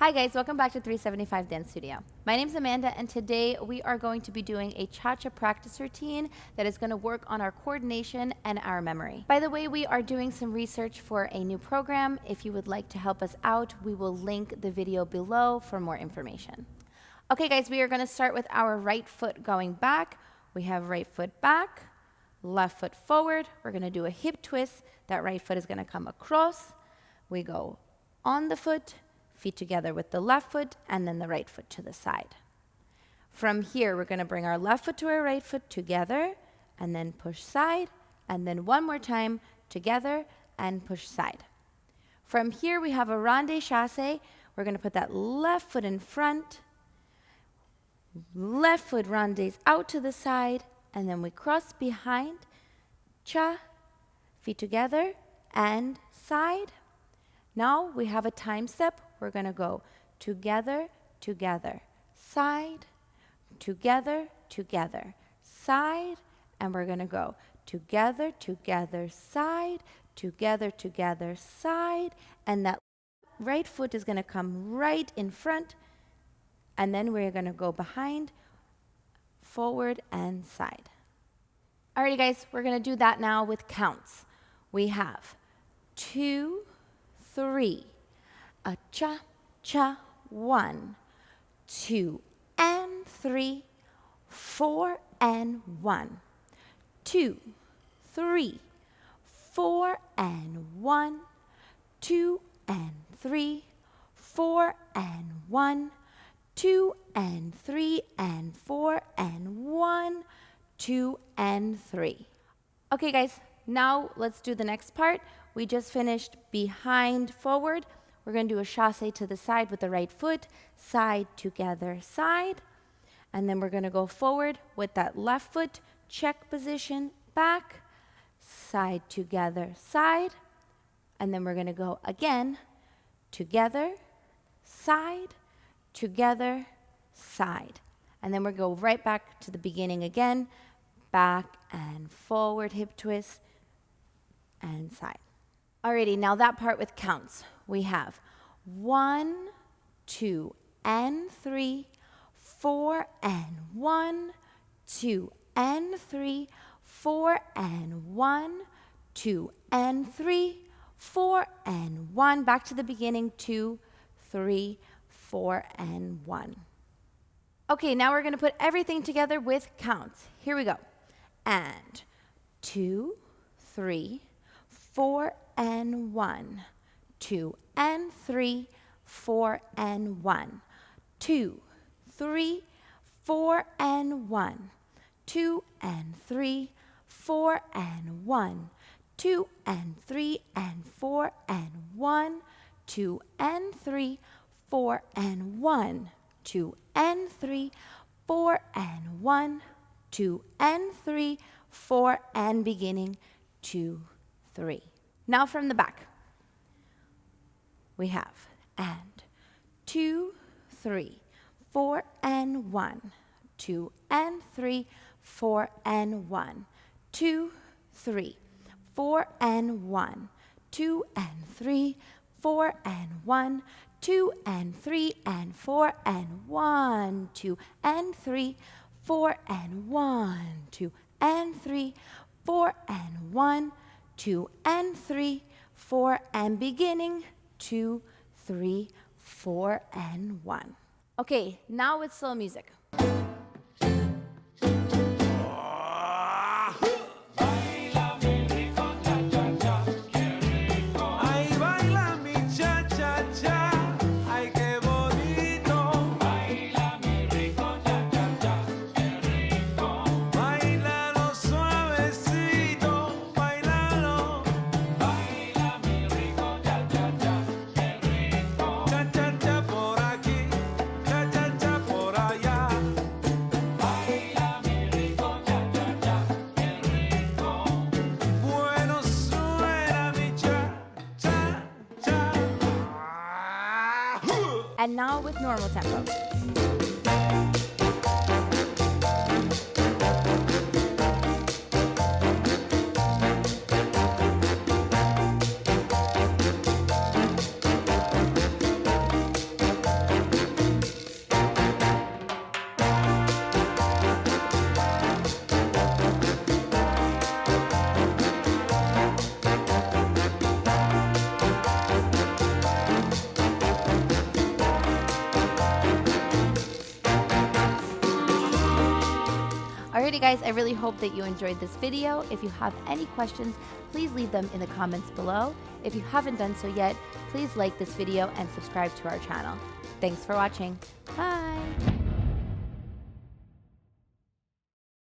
Hi guys, welcome back to 375 Dance Studio. My name is Amanda and today we are going to be doing a cha-cha practice routine that is going to work on our coordination and our memory. By the way, we are doing some research for a new program. If you would like to help us out, we will link the video below for more information. Okay guys, we are going to start with our right foot going back. We have right foot back, left foot forward. We're going to do a hip twist. That right foot is going to come across. We go on the foot, feet together with the left foot, and then the right foot to the side. From here, we're going to bring our left foot to our right foot together, and then push side, and then one more time together and push side. From here, we have a ronde chasse. We're going to put that left foot in front, left foot rondes out to the side, and then we cross behind, cha, feet together, and side. Now we have a time step. We're going to go together, together, side, together, together, side, and we're going to go together, together, side, together, together, side, and that right foot is going to come right in front, and then we're going to go behind, forward, and side. Alrighty guys, we're going to do that now with counts. We have 2, 3, a cha, cha, 1, 2, and 3, 4, and 1, 2, 3, 4, and 1, 2, and 3, 4, and 1, 2, and 3, and 4, and 1, 2, and 3. Okay guys, now let's do the next part. We just finished behind, forward. We're going to do a chasse to the side with the right foot, side, together, side. And then we're going to go forward with that left foot, check position, back, side, together, side. And then we're going to go again, together, side, together, side. And then we'll go right back to the beginning again, back and forward, hip twist, and side. Alrighty, now that part with counts. We have 1, 2, and 3, 4, and 1, 2, and 3, 4, and 1, 2, and 3, 4, and 1. Back to the beginning, 2, 3, 4, and 1. Okay, now we're going to put everything together with counts. Here we go. And 2, 3, 4, and 1, 2, and 3, 4, and 1, 2, 3, 4, and 1, 2, and 3, 4, and 1, 2, and 3, and 4, and 1, 2, and 3, 4, and 1, 2, and 3, 4, and 1, 2, and 3, 4, and beginning, 2, 3. Now from the back, we have and 2, 3, 4, and 1, 2, and 3, 4, and 1, 2, 3, 4, and 1, 2, and 3, 4, and 1, 2, and 3, and 4, and 1, 2, and 3, 4, and 1, 2, and 3, 4, and 1, 2, and 3, 4, and beginning, 2, 3, 4, and 1. Okay, now with slow music. And now with normal tempo. Alrighty guys, I really hope that you enjoyed this video. If you have any questions, please leave them in the comments below. If you haven't done so yet, please like this video and subscribe to our channel. Thanks for watching. Bye!